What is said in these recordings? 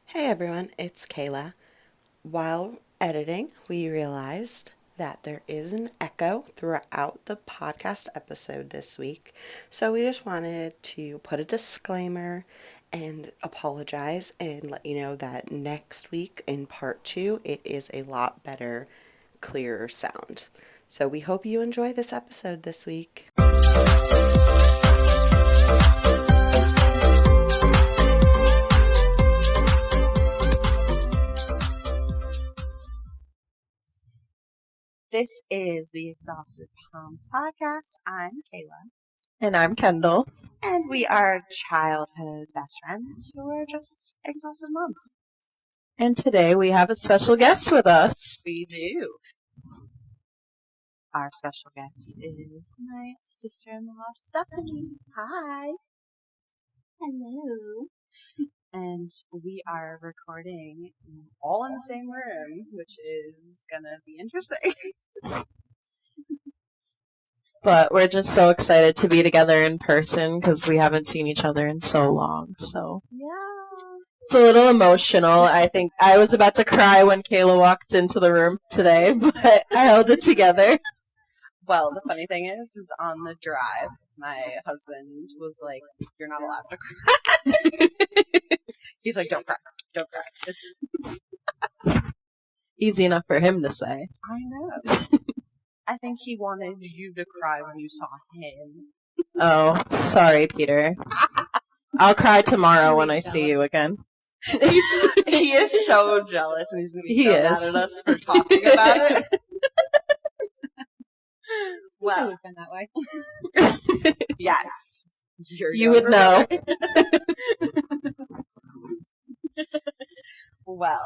Hey everyone, it's Kayla. While editing, we realized that there is an echo throughout the podcast episode this week. So we just wanted to put a disclaimer and apologize and let you know that next week in part two, it is a lot better, clearer sound. So we hope you enjoy this episode this week. This is the Exhausted Moms podcast. I'm Kayla. And I'm Kendall. And we are childhood best friends who are just exhausted moms. And today we have a special guest with us. We do. Our special guest is my sister-in-law, Stephanie. Hi. Hello. And we are recording all in the same room, which is going to be interesting. But we're just so excited to be together in person because we haven't seen each other in so long. So Yeah. it's a little emotional. I think I was about to cry when Kayla walked into the room today, but I held it together. Well, the funny thing is on the drive, my husband was like, "You're not allowed to cry." He's like, "Don't cry. Don't cry." Easy enough for him to say. I know. I think he wanted you to cry when you saw him. Oh, sorry, Peter. I'll cry tomorrow when I see you again. He is so jealous, and he's going to be so mad at us for talking about it. Well, Well, always been that way. yes. You would know. Well,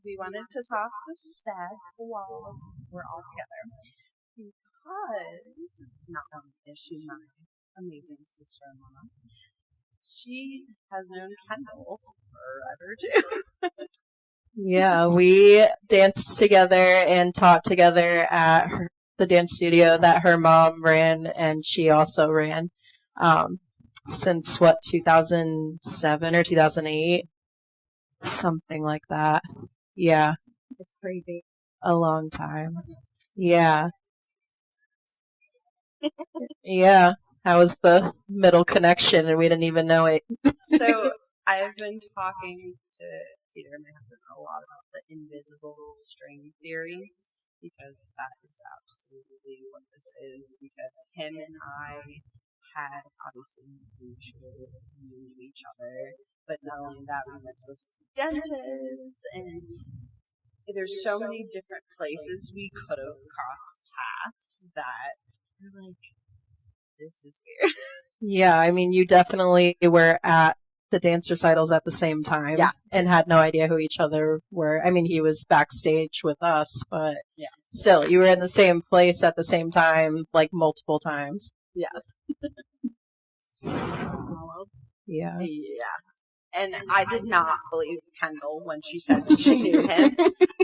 we wanted to talk to Steph while we're all together because not only is she my amazing sister-in-law, she has known Kendall forever too. Yeah, we danced together and taught together at the dance studio that her mom ran and she also ran since 2007 or 2008, something like that. Yeah, It's crazy. a long time. Yeah. Yeah, that was the middle connection and we didn't even know it. So I've been talking to Peter and my husband a lot about the invisible string theory because that is absolutely what this is. Because him and I had obviously mutuals knew each other, but not only that, we went to the same dentist, and there's so many different places we could have crossed paths that we're like, this is weird. Yeah, I mean, you definitely were at the dance recitals at the same time. Yeah. And had no idea who each other were. I mean, he was backstage with us, but Yeah. still, you were in the same place at the same time, like multiple times. Yeah. Small world. Yeah. Yeah. And I did not believe Kendall when she said she knew him.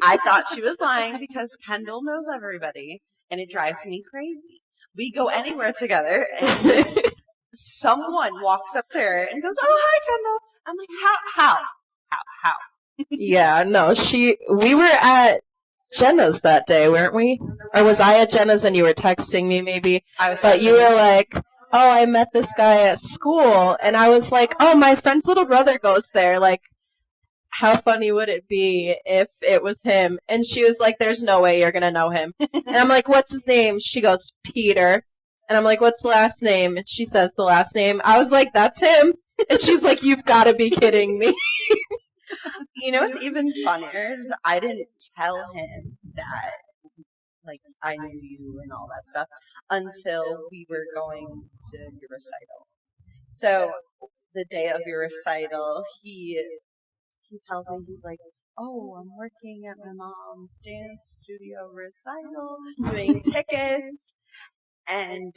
I thought she was lying because Kendall knows everybody, and it drives me crazy. We go anywhere together, and someone walks up to her and goes, "Oh, hi, Kendall." I'm like, how? Yeah, no, we were at Jenna's that day, weren't we? Or was I at Jenna's and you were texting me maybe? But you were like, oh, I met this guy at school, and I was like, oh, my friend's little brother goes there, like, how funny would it be if it was him? And she was like, there's no way you're gonna know him. And I'm like, what's his name? She goes, Peter. And I'm like, what's the last name? And she says the last name. I was like, that's him. And she's like, you've gotta be kidding me. You know what's even funnier is I didn't tell him that, like, I knew you and all that stuff until we were going to your recital. So the day of your recital, he tells me, he's like, "Oh, I'm working at my mom's dance studio recital, doing tickets," and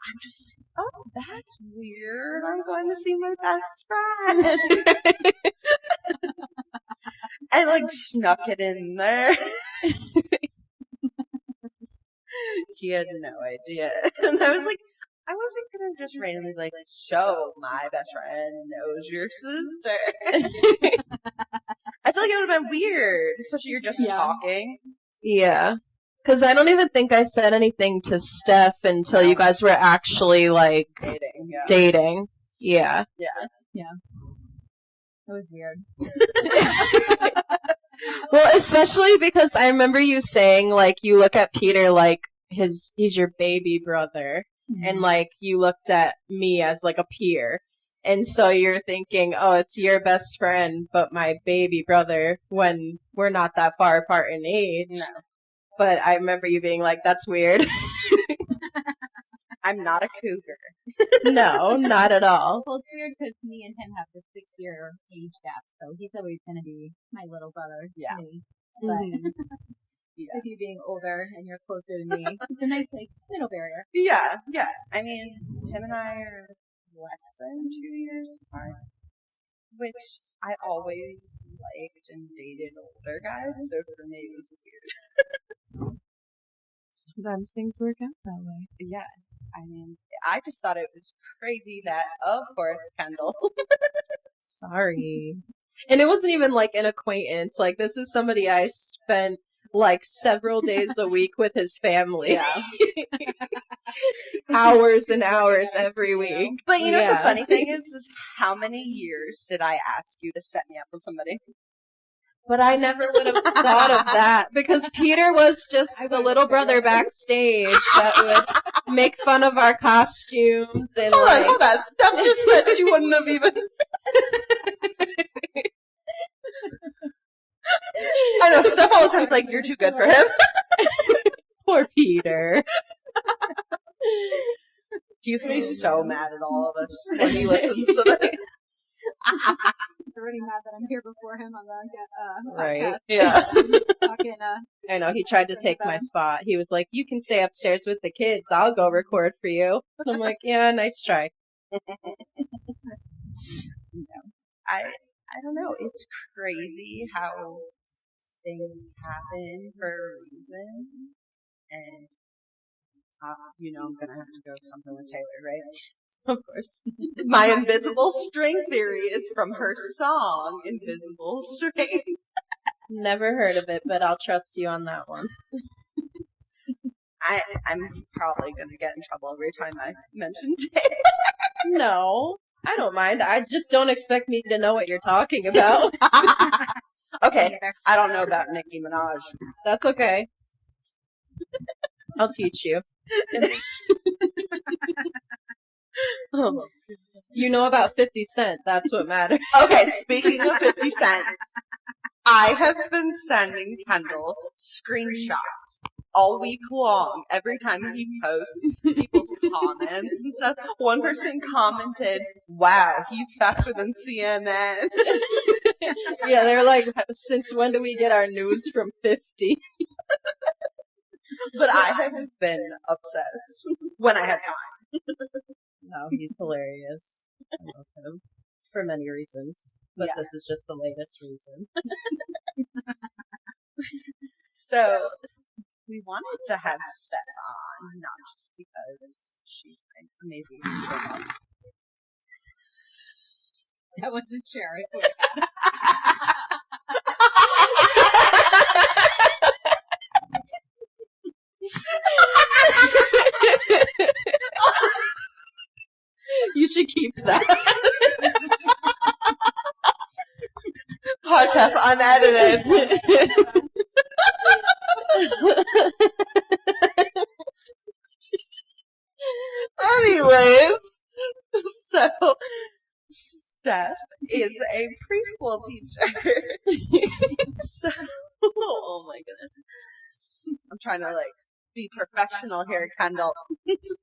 I'm just like, "Oh, that's weird. I'm going to see my best friend." I like snuck it in there. He had no idea. And I was like, I wasn't going to just randomly be like, so my best friend knows your sister. weird, especially you're just talking. Yeah. Because I don't even think I said anything to Steph until you guys were actually, like, dating. Yeah. Yeah. It was weird. Well, especially because I remember you saying, like, you look at Peter like he's your baby brother, and, like, you looked at me as, like, a peer. And so you're thinking, oh, it's your best friend, but my baby brother, when we're not that far apart in age. No. But I remember you being like, that's weird. I'm not a cougar. No, not at all. Well, it's weird because me and him have this 6-year age gap, so he's always going to be my little brother to me. But with you being older and you're closer to me, it's a nice, like, middle barrier. Yeah. I mean, him and I are less than 2 years apart, which I always liked and dated older guys, so for me it was weird. Sometimes things work out that way. Yeah. I mean, I just thought it was crazy that, of course, Kendall. Sorry. And it wasn't even like an acquaintance. Like, this is somebody I spent like several days a week with his family. Yeah. Hours and hours every week. But you know what the funny thing is how many years did I ask you to set me up with somebody? But I never would have thought of that because Peter was just the little brother backstage that would make fun of our costumes and Hold on. Steph just said she wouldn't have even. I know, Steph all the time's like, you're too good for him. Poor Peter. He's gonna be so mad at all of us when he listens to this. He's already mad that I'm here before him on the right. podcast. Yeah. Talking, I know, he tried to take my spot. He was like, you can stay upstairs with the kids. I'll go record for you. And I'm like, yeah, nice try. I don't know. It's crazy how things happen for a reason. And, I'm going to have to go something with Taylor, right? Of course. My invisible string theory is from her song, Invisible String. Never heard of it, but I'll trust you on that one. I'm probably going to get in trouble every time I mention Taylor. No, I don't mind. I just don't expect me to know what you're talking about. Okay, I don't know about Nicki Minaj. That's okay. I'll teach you. You know about 50 Cent. That's what matters. Okay, speaking of 50 Cent, I have been sending Kendall screenshots all week long. Every time he posts people's comments and stuff. One person commented, wow, he's faster than CNN. Yeah, they're like, since when do we get our news from 50? But I have been obsessed when I had time. No, he's hilarious. I love him. For many reasons. But this is just the latest reason. So, we wanted to have Steph on, not just because she's an amazing sister. that wasn't Sherry. You should keep that. Podcast unedited. Anyways, so Steph is a preschool teacher. So, oh my goodness. I'm trying to be professional here, Kendall.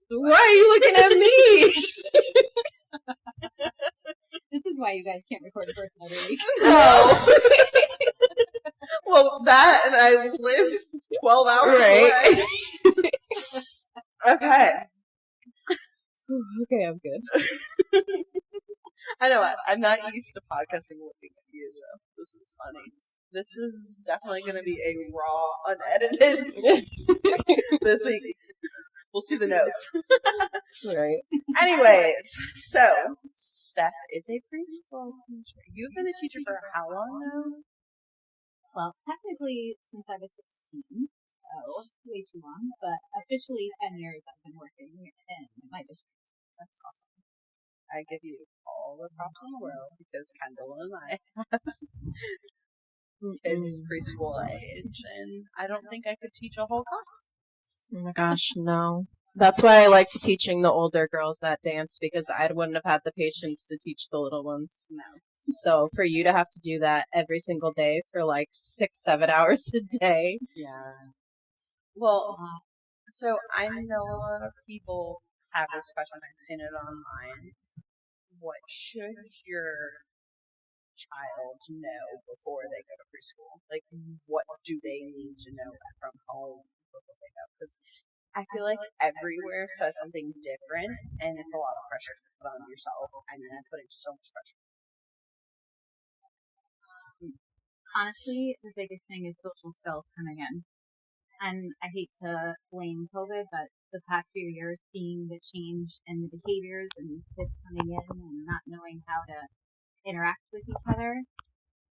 Why are you looking at me? This is why you guys can't record a person every week. No. Well, that and I live 12 hours away. Okay. Okay, I'm good. I know I'm not used to podcasting looking at you, so this is funny. This is definitely going to be a raw, unedited this week. We'll see the notes. Right. Anyways, so Steph is a preschool teacher. You've been a teacher for how long now? Well, technically since I was 16, so way too long, but officially 10 years I've been working in my district. That's awesome. I give you all the props in the world because Kendall and I have kids preschool age, and I don't think I could teach a whole class. Oh my gosh, no. That's why I liked teaching the older girls that dance, because I wouldn't have had the patience to teach the little ones. No. So for you to have to do that every single day for like 6-7 hours a day. Yeah. Well, so I know a lot of people have this question. I've seen it online. What should your child know before they go to preschool? Like, what do they need to know from home before they go? Because I feel like everywhere says something different, and it's a lot of pressure to put on yourself, and then I'm putting so much pressure. Honestly, the biggest thing is social skills coming in. And I hate to blame COVID, but the past few years, seeing the change in the behaviors and kids coming in and not knowing how to interact with each other,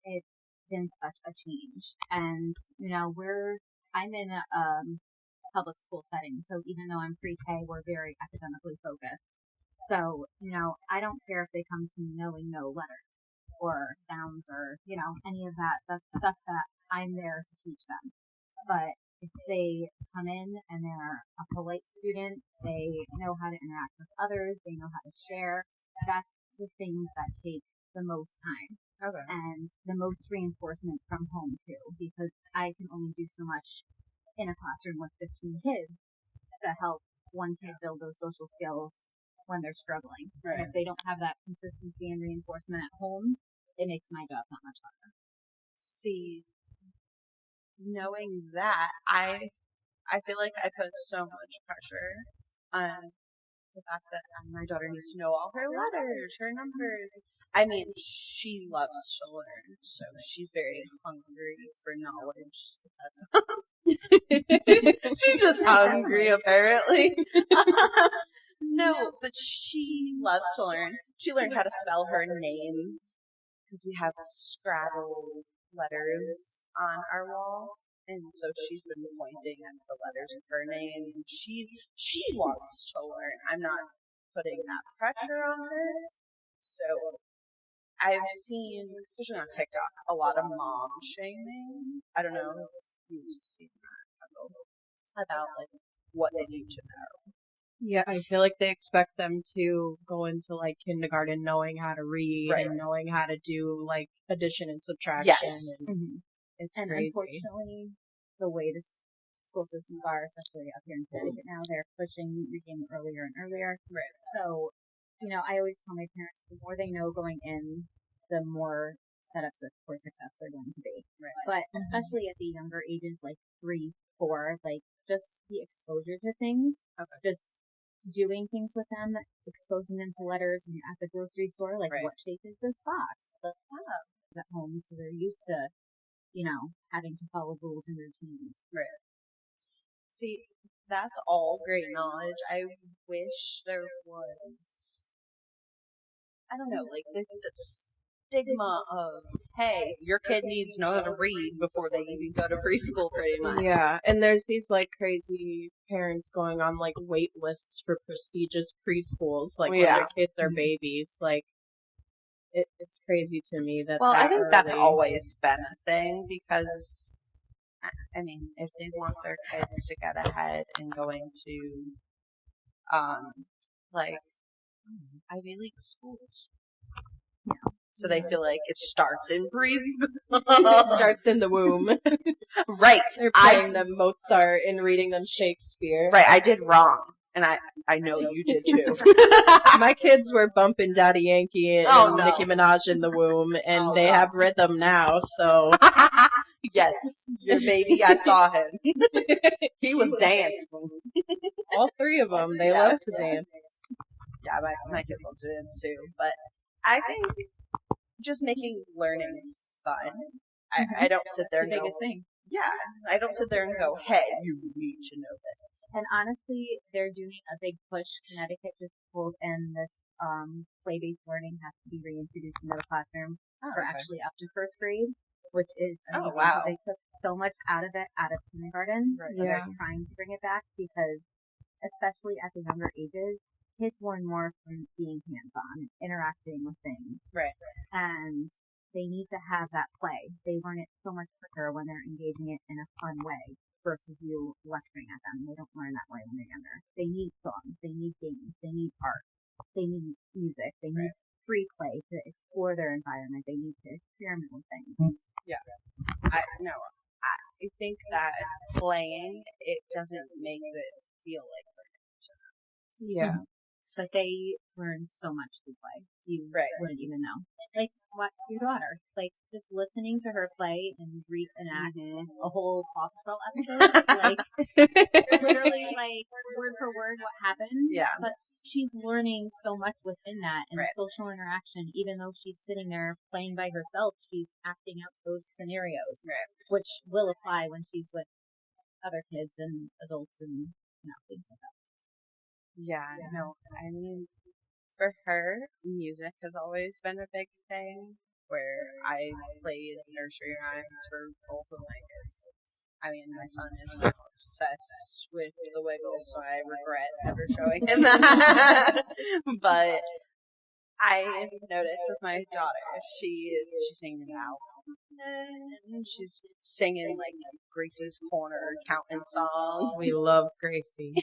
it's been such a change. And, I'm in a public school setting, so even though I'm pre-K, we're very academically focused. So, I don't care if they come to me knowing no letters or sounds or, any of that. That's stuff that I'm there to teach them. But if they come in and they're a polite student, they know how to interact with others, they know how to share, that's the things that take the most time. Okay. And the most reinforcement from home too, because I can only do so much in a classroom with 15 kids to help one kid build those social skills when they're struggling. Right. And if they don't have that consistency and reinforcement at home, it makes my job that much harder. See, knowing that, I feel like I put so much pressure on the fact that my daughter needs to know all her letters, her numbers. I mean, she loves to learn, so she's very hungry for knowledge. She's just hungry, apparently. No, but she loves to learn. She learned how to spell her name because we have Scrabble letters on our wall. And so she's been pointing at the letters of her name, and she wants to learn. I'm not putting that pressure on her. So I've seen, especially on TikTok, a lot of mom shaming. I don't know if you've seen that about like what they need to know. Yeah, I feel like they expect them to go into like kindergarten knowing how to read Right. and knowing how to do like addition and subtraction. Yes. And it's and crazy. Unfortunately, the way the school systems are, especially up here in Connecticut now, they're pushing reading earlier and earlier. Right. So, I always tell my parents, the more they know going in, the more setups for success they're going to be. Right. But especially at the younger ages, like 3, 4, like just the exposure to things, just doing things with them, exposing them to letters when you're at the grocery store, like what shape is this box? At home, so they're used to, having to follow rules and routines. Right. See, that's all great knowledge. I wish there was, I don't know, like the stigma of, hey, your kid needs to know how to read before they even go to preschool, pretty much. Yeah, and there's these like crazy parents going on like wait lists for prestigious preschools, like when their kids are babies. Like, it's crazy to me that. Well, I think that's always been a thing because, I mean, if they want their kids to get ahead and going to, like, Ivy League schools. Yeah. So they feel like it starts in preschool. It starts in the womb. Right. They're playing them Mozart and reading them Shakespeare. Right, I did wrong. And I know you did too. My kids were bumping Daddy Yankee and Nicki Minaj in the womb, and they have rhythm now, so. Yes, your baby, I saw him. He was dancing. All 3 of them, they love to dance. Yeah, my kids love to dance too. But I think just making learning fun. I don't sit there and go, yeah, I don't sit there and go, hey, you need to know this. And honestly, they're doing a big push. Connecticut just pulled in this play-based learning has to be reintroduced into the classroom for actually up to first grade. which is amazing. wow. They took so much out of kindergarten, so they're trying to bring it back because, especially at the younger ages, kids learn more from being hands-on, interacting with things. Right. And they need to have that play. They learn it so much quicker when they're engaging it in a fun way versus you lecturing at them. They don't learn that way when they're younger. They need songs. They need games. They need art. They need music. They need free play to explore their environment. They need to experiment with things. Yeah. I think that playing, it doesn't make it feel like Yeah. But they learn so much through play. You wouldn't even know. Like, what your daughter. Like, just listening to her play and reenact a whole Paw Patrol episode. Like, literally, like, word for word what happened. Yeah. But she's learning so much within that and social interaction. Even though she's sitting there playing by herself, she's acting out those scenarios. Right. Which will apply when she's with other kids and adults and, things like that. Yeah, no, I mean, for her, music has always been a big thing, where I played nursery rhymes for both of my kids. I mean, my son is obsessed with the Wiggles, so I regret ever showing him that. But I noticed with my daughter, she's singing out. And she's singing like Gracie's Corner counting songs. We love Gracie.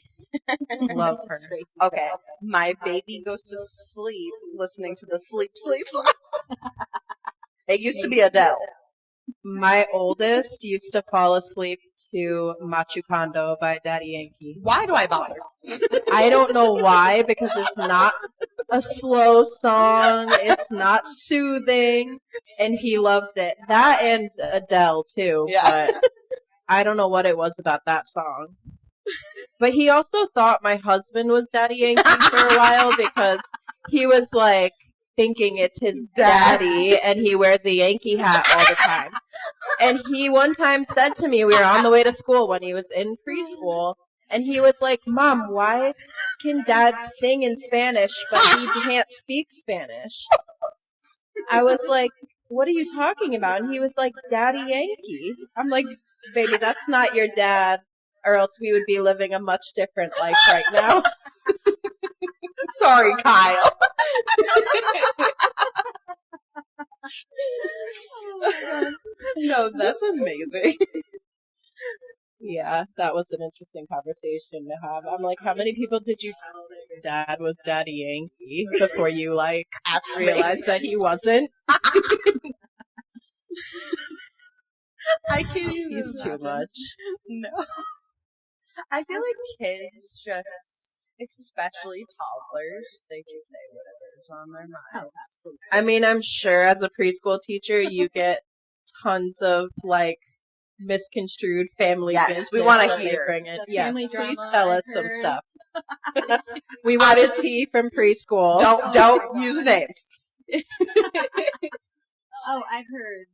Love her. Okay, my baby goes to sleep listening to the sleep song. It used to be Adele. My oldest used to fall asleep to Machucando by Daddy Yankee. Why do I bother? I don't know why, because it's not a slow song, it's not soothing, and he loved it. That and Adele, too, but I don't know what it was about that song. But he also thought my husband was Daddy Yankee for a while, because he was, like, thinking it's his daddy, and he wears a Yankee hat all the time. And he one time said to me, we were on the way to school when he was in preschool, and he was like, Mom, why can Dad sing in Spanish, but he can't speak Spanish? I was like, what are you talking about? And he was like, Daddy Yankee. I'm like, baby, that's not your dad, or else we would be living a much different life right now. Sorry, Kyle. Oh my God. No, that's amazing. Yeah, that was an interesting conversation to have. I'm like, how many people did you tell that your dad was Daddy Yankee before you, like, realized that he wasn't? I can't even He's imagine. Too much. No. I feel like kids just, especially toddlers, they just say whatever's on their mind. Oh, absolutely. I mean, I'm sure as a preschool teacher, you get tons of, like, misconstrued family business. We want to hear. Yes, please tell us some stuff. We want to see from preschool. Don't use names. Oh, I've heard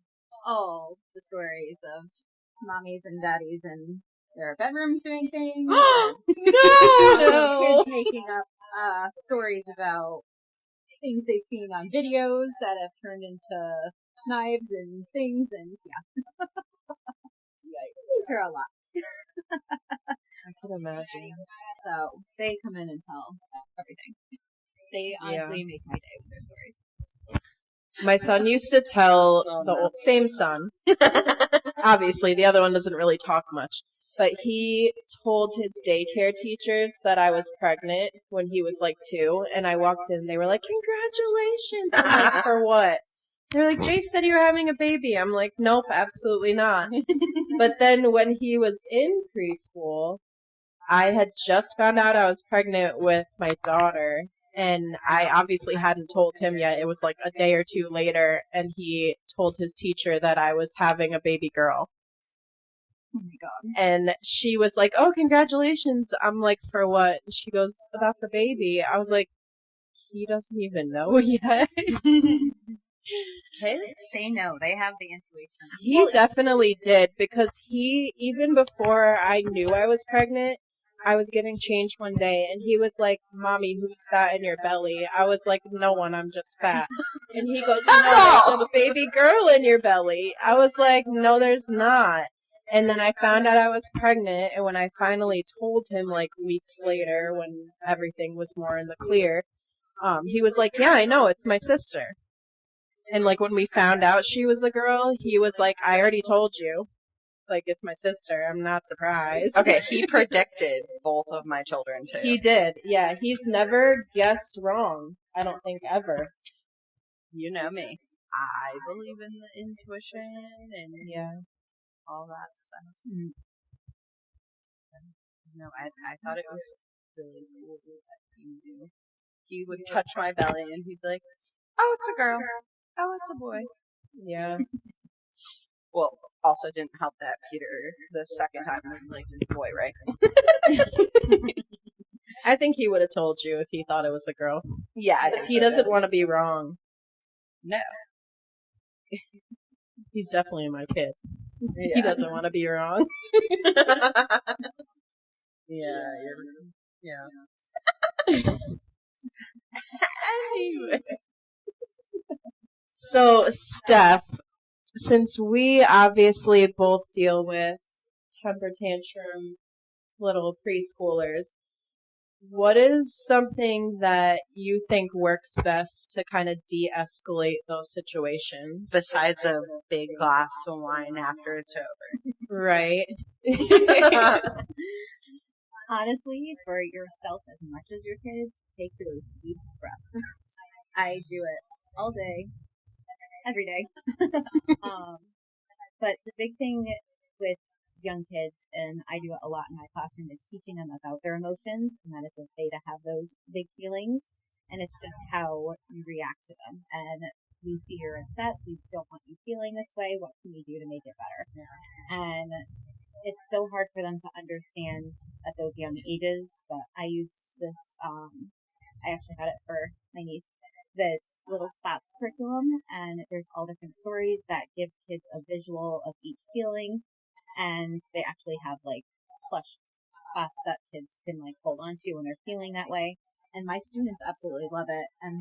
all the stories of mommies and daddies in their bedrooms doing things. No! Kids making up stories about things they've seen on videos that have turned into knives and things, and Yikes. They're a lot. I can imagine. So they come in and tell everything. They honestly make my day with their stories. My son used to tell same son. Obviously, the other one doesn't really talk much. But he told his daycare teachers that I was pregnant when he was like 2. And I walked in and they were like, congratulations. I'm like, for what? They're like, Jay said you were having a baby. I'm like, nope, absolutely not. But then when he was in preschool, I had just found out I was pregnant with my daughter. And I obviously hadn't told him yet. It was like a day or 2 later, and he told his teacher that I was having a baby girl. Oh my God. And she was like, oh, congratulations. I'm like, for what? And she goes, about the baby. I was like, he doesn't even know yet. Kids? They know. They have the intuition. He definitely did, because even before I knew I was pregnant, I was getting changed one day, and he was like, "Mommy, who's that in your belly?" I was like, "No one, I'm just fat." And he goes, "No, there's a baby girl in your belly." I was like, "No, there's not." And then I found out I was pregnant, and when I finally told him, like, weeks later, when everything was more in the clear, he was like, "Yeah, I know, it's my sister." And, like, when we found out she was a girl, he was like, "I already told you. Like, it's my sister. I'm not surprised." Okay, he predicted both of my children, too. He did, yeah. He's never guessed wrong. I don't think ever. You know me. I believe in the intuition and all that stuff. Mm-hmm. No, I thought it was really cool that he knew. He would touch my belly and he'd be like, "Oh, it's a girl. Oh, it's a boy." Yeah. Well, also didn't help that Peter, the second time, was like, "It's a boy, right?" I think he would have told you if he thought it was a girl. Yeah. He doesn't want to be wrong. No. He's definitely my kid. Yeah. He doesn't want to be wrong. Yeah. Anyway. So, Steph, since we obviously both deal with temper tantrum little preschoolers, what is something that you think works best to kind of de-escalate those situations? Besides a big glass of wine after it's over. Right. Honestly, for yourself as much as your kids, take those deep breaths. I do it all day, every day. But the big thing with young kids, and I do it a lot in my classroom, is teaching them about their emotions, and that it's okay to have those big feelings, and it's just how you react to them. And we see you're upset, we don't want you feeling this way, what can we do to make it better? Yeah. And it's so hard for them to understand at those young ages, but I used this, I actually had it for my niece, the Little Spots curriculum, and there's all different stories that give kids a visual of each feeling, and they actually have like plush spots that kids can like hold on to when they're feeling that way. And my students absolutely love it, and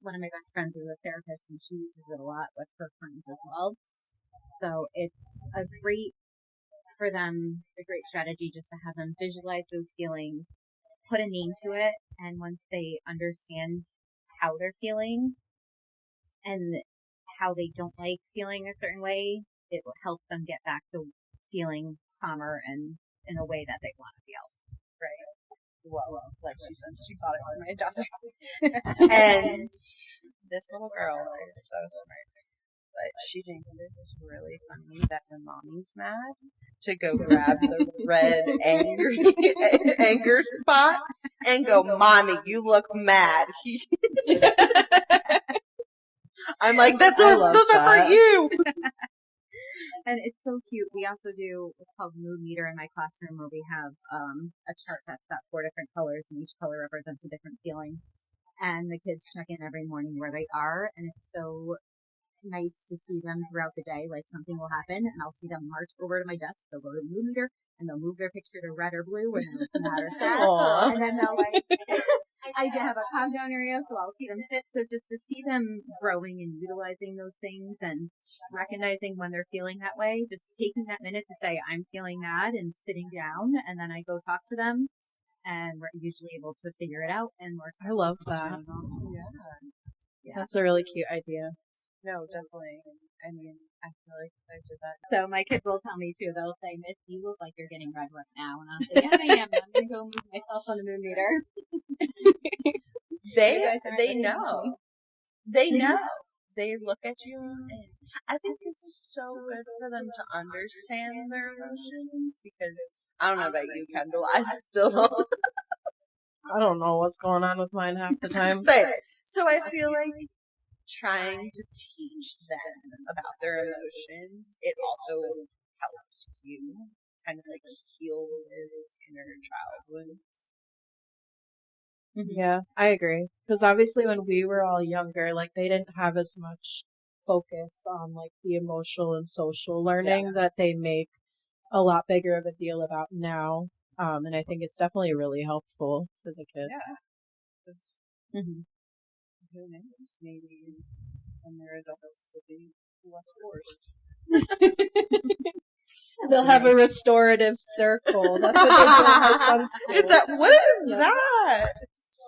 one of my best friends is a therapist, and she uses it a lot with her clients as well. So it's a great strategy just to have them visualize those feelings, put a name to it, and once they understand how they're feeling and how they don't like feeling a certain way, it will help them get back to feeling calmer and in a way that they want to feel. Right. Well, like she said, she got it from my daughter. And this little girl is so smart. But she thinks it's really funny that when mommy's mad, to go grab the red anger spot and go, "Mommy, you look mad." I'm like, those are for you. And it's so cute. We also do what's called mood meter in my classroom, where we have a chart that's got 4 different colors, and each color represents a different feeling. And the kids check in every morning where they are, and it's so nice to see them throughout the day. Like, something will happen, and I'll see them march over to my desk. They'll go to the mood meter, and they'll move their picture to red or blue when they're mad or sad. And then they'll like, I do have a calm down area, so I'll see them sit. So just to see them growing and utilizing those things and recognizing when they're feeling that way, just taking that minute to say, "I'm feeling mad," and sitting down, and then I go talk to them, and we're usually able to figure it out. And I love that. Yeah. That's a really cute idea. No, definitely. I mean, I feel like I did that. So my kids will tell me too. They'll say, "Miss, you look like you're getting red right now," and I'll say, "Yeah, I am. I'm gonna go move myself on the moon meter." They know. They know. They look at you, and I think it's so good for them to understand their emotions, because I don't know about you, Kendall. I still don't. I don't know what's going on with mine half the time. So I feel like trying to teach them about their emotions, it also helps you kind of like heal this inner child wound. Yeah, I agree. Because obviously when we were all younger, like, they didn't have as much focus on like the emotional and social learning that they make a lot bigger of a deal about now. And I think it's definitely really helpful for the kids. Yeah. Who knows? Maybe when they're adults, they'll be less forced. They'll have a restorative circle. That's what they're doing at my son's school. What is that?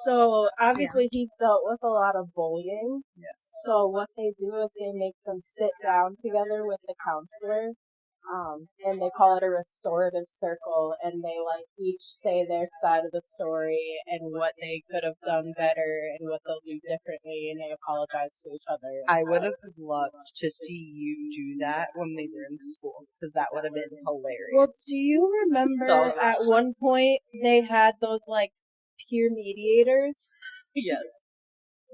So obviously he's dealt with a lot of bullying. Yeah. So what they do is they make them sit down together with the counselor. And they call it a restorative circle, and they like each say their side of the story and what they could have done better and what they'll do differently, and they apologize to each other. I would have loved to see you do that when we were in school, because that would have been hilarious. Well, do you remember at one point they had those like peer mediators? Yes.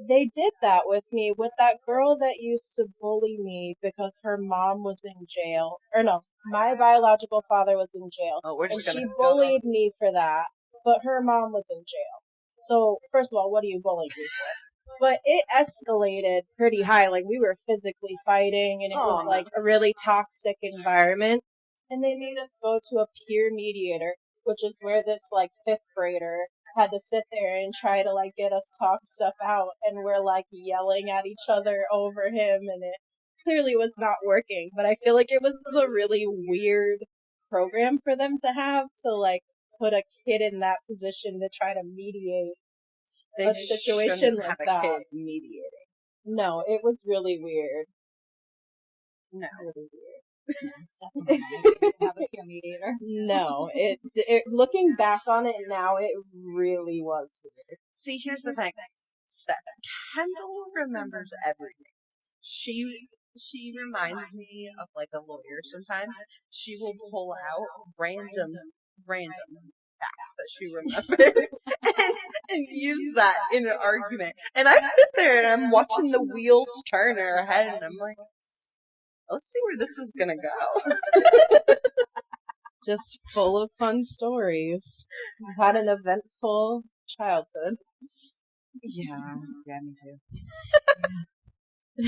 They did that with me, with that girl that used to bully me because her mom was in jail. Or no, my biological father was in jail. Oh, we're just and she bullied me for that, but her mom was in jail. So, first of all, what are you bullying me for? But it escalated pretty high. Like, we were physically fighting, and it was like a really toxic environment. And they made us go to a peer mediator, which is where this like 5th grader had to sit there and try to like get us talk stuff out, and we're like yelling at each other over him, and it clearly was not working. But I feel like it was a really weird program for them to have, to like put a kid in that position to try to mediate a situation like that. Have a kid mediating. No, it was really weird. No. Really weird. Definitely not have a peer mediator. No, it looking back on it now, it really was weird. See, here's the thing. Kendall remembers everything. She reminds me of like a lawyer sometimes. She will pull out random facts that she remembers and use that in an argument. And I sit there and I'm watching the wheels turn in her head, and I'm like, let's see where this is gonna go. Just full of fun stories. I've had an eventful childhood. Yeah, me too.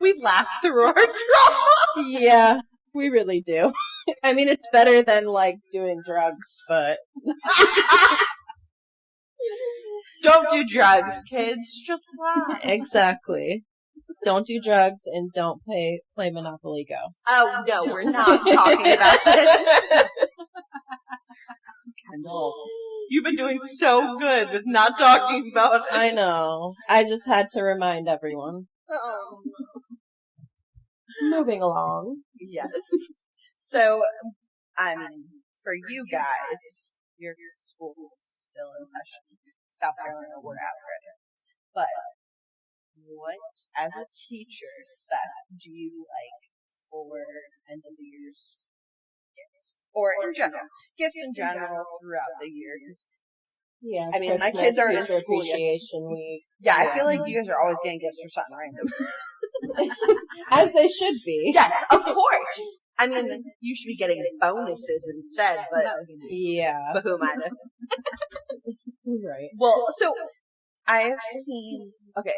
We laugh through our trauma. Yeah, we really do. I mean, it's better than like doing drugs, but don't do drugs, kids. Just laugh. Exactly. Don't do drugs and don't play Monopoly Go. Oh, no, we're not talking about that. Kendall, you've been doing so good with not talking about it. I know. I just had to remind everyone. Oh. Moving along. Yes. So, I mean, for you guys, your school is still in session. South Carolina, we're out right. But what, as a teacher, Seth, do you like for end of the year's gifts? Or in general, gifts in general throughout the year? Yeah, I mean, my kids are in school yet. Week. Yeah, I feel like you guys are always getting gifts for something random. As they should be. Yes, of course. I mean, you should be getting bonuses instead, but yeah. But who am I to? Right. Well, so I have seen. Okay,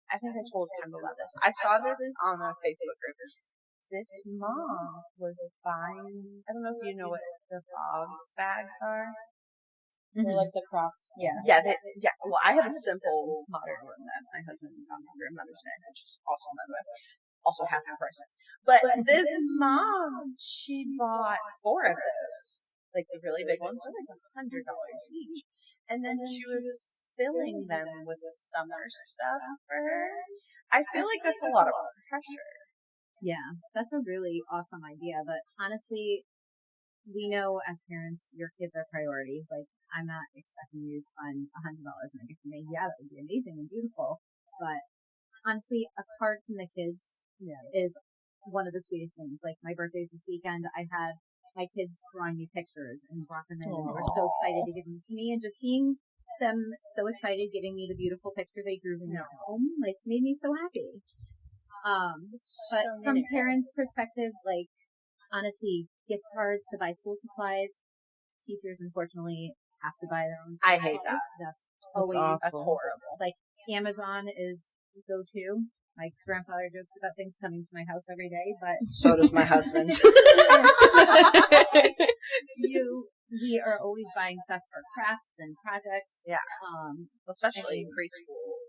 I think I told Kendall about this. I saw this on a Facebook group. This mom was buying. I don't know if you know what the Bob's bags are. They're like the Crocs. Yeah. Yeah. Well, I have a simple modern one that my husband got me for Mother's Day, which is awesome, by the way. Also half the price. But this mom, she bought 4 of those, like the really big ones, are like $100 each, and then she was filling them with summer stuff for her. I feel like that's a lot of pressure. Yeah, that's a really awesome idea, but honestly, we know as parents, your kids are priority. Like, I'm not expecting you to spend $100 in a gift for me. Yeah, that would be amazing and beautiful, but honestly, a card from the kids is one of the sweetest things. Like, my birthday's this weekend. I had my kids drawing me pictures and brought them in, and they were so excited to give them to me, and just seeing them so excited giving me the beautiful picture they drew in their home, like, made me so happy. But from parents' perspective, like, honestly, gift cards to buy school supplies, teachers unfortunately have to buy their own supplies. I hate that. That's always That's horrible. Like, Amazon is go-to. My grandfather jokes about things coming to my house every day, but so does my husband. We we are always buying stuff for crafts and projects. Yeah. Especially preschool.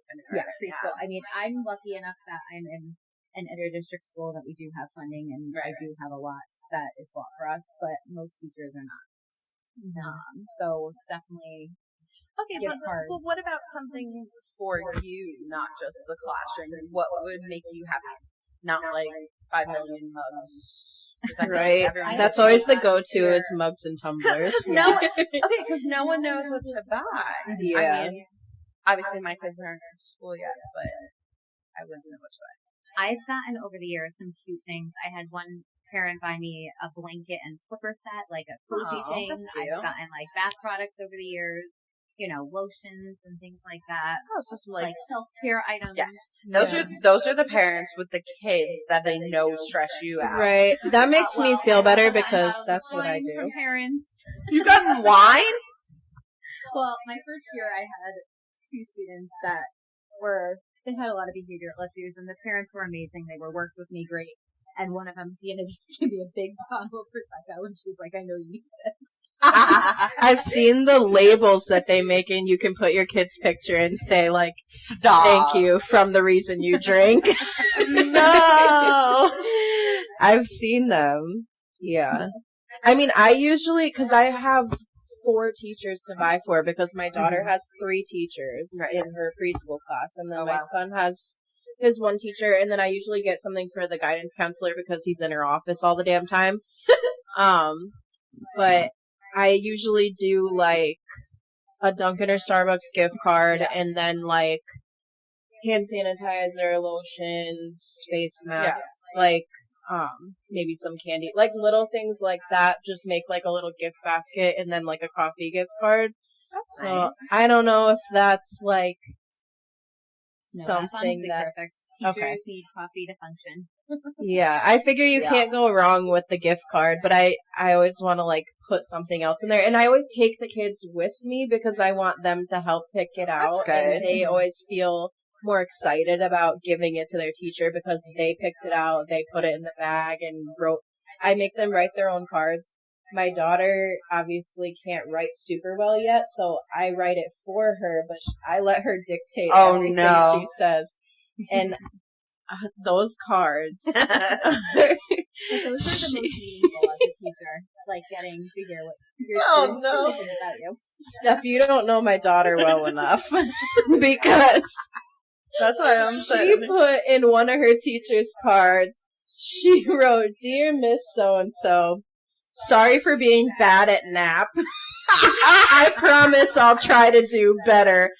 Preschool. I mean, I'm lucky enough that I'm in an inter-district school that we do have funding, and I do have a lot that is bought for us, but most teachers are not. So definitely. Okay, but what about something for you, not just the classroom? What would make you happy? Not like 5 million mugs. Right. That's always the go-to is mugs and tumblers. Because no one knows what to buy. Yeah. I mean, obviously my kids aren't in school yet, but I wouldn't know what to buy. I've gotten over the years some cute things. I had one parent buy me a blanket and slipper set, like a cozy thing. That's cute. I've gotten like bath products over the years, lotions and things like that. Oh, so some like self-care items. Yes. Those are the parents with the kids that they know stress you out. Right. That makes me feel better because that's what I do. From parents. You've gotten wine? Well, my first year I had 2 students that they had a lot of behavioral issues, and the parents were amazing. They worked with me great. And one of them, he ended up giving me a big bottle of Prosecco, and she's like, I know you need this. I've seen the labels that they make, and you can put your kid's picture and say, like, stop. Thank you from the reason you drink. No. I've seen them. Yeah. I mean, I usually, because I have 4 teachers to buy for, because my daughter has 3 teachers in her preschool class, and then my son has his 1 teacher, and then I usually get something for the guidance counselor because he's in her office all the damn time. But I usually do like a Dunkin' or Starbucks gift card, and then like hand sanitizer, lotions, face masks, like maybe some candy, like little things like that. Just make like a little gift basket, and then like a coffee gift card. That's so nice. I don't know if that's like something that's perfect. Teachers need coffee to function. Yeah, I figure you can't go wrong with the gift card, but I always want to like put something else in there, and I always take the kids with me because I want them to help pick it out. That's good. And they always feel more excited about giving it to their teacher because they picked it out, they put it in the bag and I make them write their own cards. My daughter obviously can't write super well yet, so I write it for her, but I let her dictate everything she says. And those cards. Those are the most meaningful as a teacher, like getting to hear what your students are thinking about you. Steph, you don't know my daughter well enough because that's why I'm saying. She put in one of her teacher's cards, she wrote, "Dear Miss So-and-so, sorry for being bad at nap. I promise I'll try to do better.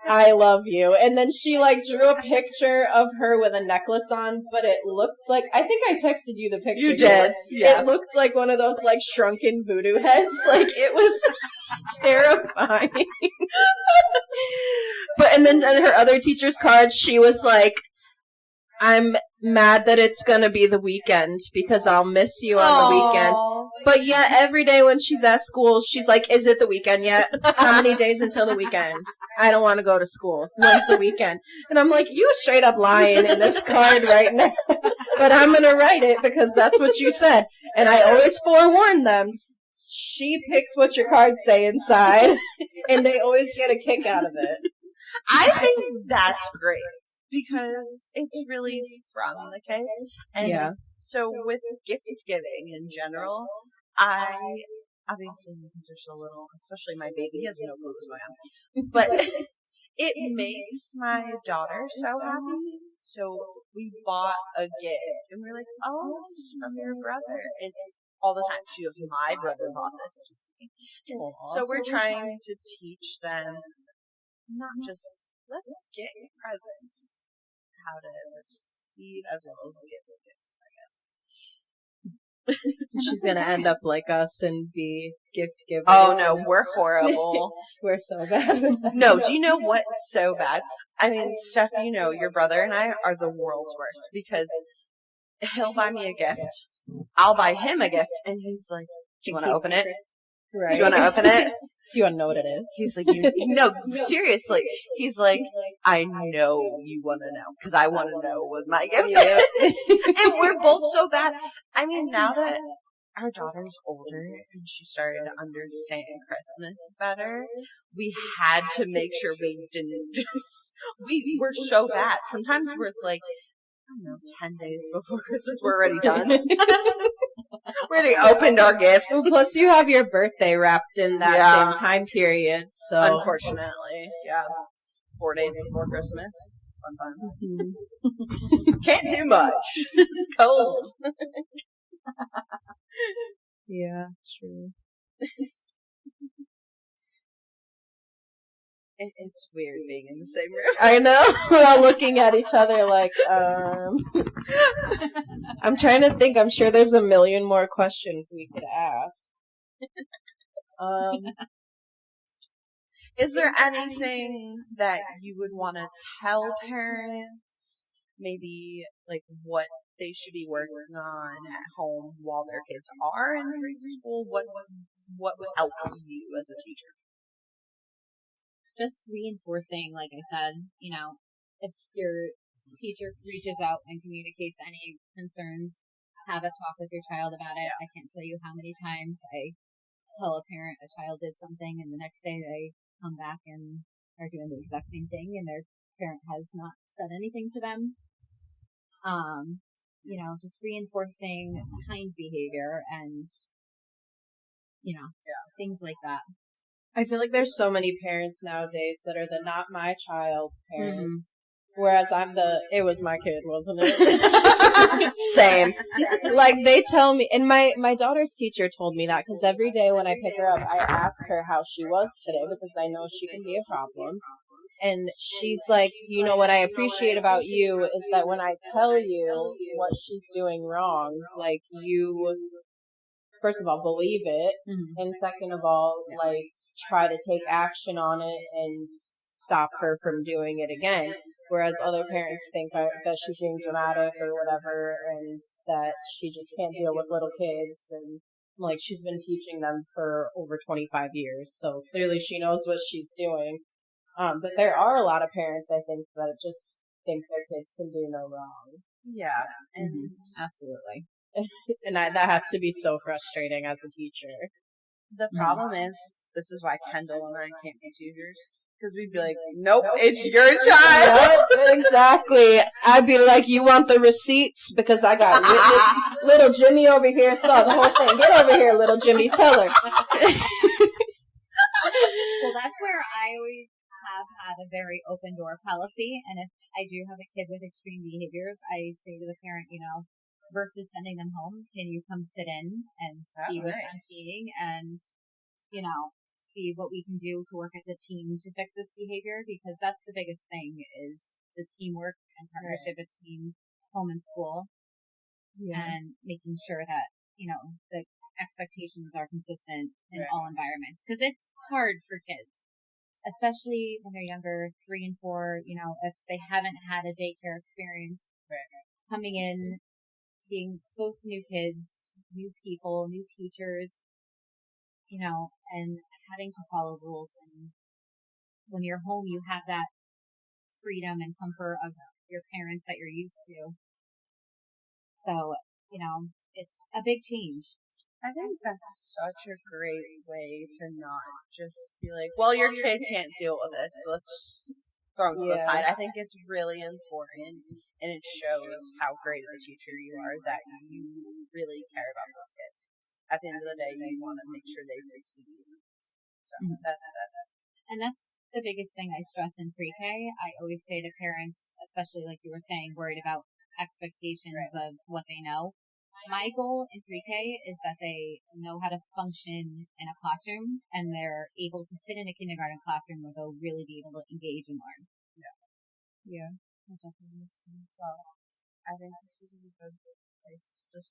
I love you." And then she like drew a picture of her with a necklace on, but it looked like, I think I texted you the picture. You did. Yeah. It looked like one of those like shrunken voodoo heads. Like it was terrifying. And then on her other teacher's cards, she was like, "I'm mad that it's gonna be the weekend because I'll miss you on the weekend." But yet every day when she's at school, she's like, "Is it the weekend yet? How many days until the weekend? I don't want to go to school. When's the weekend?" And I'm like, "You straight up lying in this card right now." But I'm gonna write it because that's what you said. And I always forewarn them. She picks what your cards say inside, and they always get a kick out of it. I think that's great. Because it's really from the kids. And so with gift giving in general, I obviously they're so little, especially my baby, he has no clue what's going on. But it makes my daughter so happy. So we bought a gift and we're like, "Oh, this is from your brother." And all the time she goes, "My brother bought this." So we're trying to teach them not just let's get presents, how to receive as well as give gifts, I guess. She's gonna end up like us and be gift givers. Oh no, we're horrible. We're so bad. No, do you know what's so bad? I mean, Steph, you know, your brother and I are the world's worst because he'll buy me a gift, I'll buy him a gift, and he's like, "Do you want to open it? Right. Do you want to open it?" Do you want to know what it is? He's like, no, seriously. He's like, "I know you want to know because I want to know what my gift is." And we're both so bad. I mean, now that our daughter's older and she started to understand Christmas better, we had to make sure we didn't just, we were so bad. Sometimes we're like, I don't know, 10 days before Christmas, we're already done. We already opened our gifts. Plus, you have your birthday wrapped in that same time period, so. Unfortunately, yeah. 4 days before Christmas. Fun times. Can't do much. It's cold. Yeah, true. It's weird being in the same room. I know. We're all looking at each other like, I'm trying to think. I'm sure there's a million more questions we could ask. Is there anything that you would want to tell parents? Maybe like what they should be working on at home while their kids are in preschool? What would help you as a teacher? Just reinforcing, like I said, if your teacher reaches out and communicates any concerns, have a talk with your child about it. I can't tell you how many times I tell a parent a child did something and the next day they come back and are doing the exact same thing and their parent has not said anything to them. Just reinforcing kind behavior and, things like that. I feel like there's so many parents nowadays that are the not my child parents. Whereas I'm it was my kid, wasn't it? Same. Like they tell me, and my daughter's teacher told me that because every day when I pick her up, I ask her how she was today because I know she can be a problem. And she's like, what I appreciate about you is that when I tell you what she's doing wrong, like you, first of all, believe it, and second of all, like try to take action on it and stop her from doing it again. Whereas other parents think that she's being dramatic or whatever, and that she just can't deal with little kids, and like she's been teaching them for over 25 years, so clearly she knows what she's doing. But there are a lot of parents, I think, that just think their kids can do no wrong. Yeah, and absolutely. And that has to be so frustrating as a teacher. The problem is, this is why Kendall and I can't be teachers. Because we'd be like, nope, it's your child. Yep, exactly. I'd be like, you want the receipts? Because I got little Jimmy over here saw the whole thing. Get over here, little Jimmy. Tell her. Well, that's where I always have had a very open door policy. And if I do have a kid with extreme behaviors, I say to the parent, versus sending them home, can you come sit in and see what I'm seeing and, see what we can do to work as a team to fix this behavior, because that's the biggest thing is the teamwork and partnership between home and school, and making sure that, the expectations are consistent in all environments, because it's hard for kids, especially when they're younger, 3 and 4, if they haven't had a daycare experience, coming in, being exposed to new kids, new people, new teachers, and having to follow rules. And when you're home, you have that freedom and comfort of your parents that you're used to. So, it's a big change. I think that's such a great way to not just be like, well, your kid can't deal with this, so let's throw them to the side. I think it's really important, and it shows how great of a teacher you are that you really care about those kids. At the end of the day, you want to make sure they succeed. So that's the biggest thing I stress in pre-K. I always say to parents, especially like you were saying, worried about expectations of what they know. My goal in pre-K is that they know how to function in a classroom and they're able to sit in a kindergarten classroom where they'll really be able to engage and learn. Yeah, that definitely makes sense. So I think this is a good place to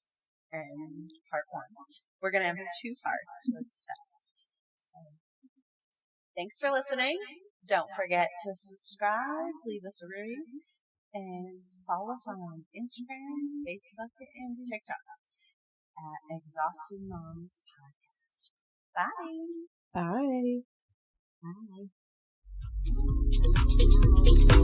end part 1. We're going to have 2 parts with Steph. Thanks for listening. Don't forget to subscribe, leave us a review, and follow us on Instagram, Facebook, and TikTok at Exhausted Moms Podcast. Bye. Bye. Bye.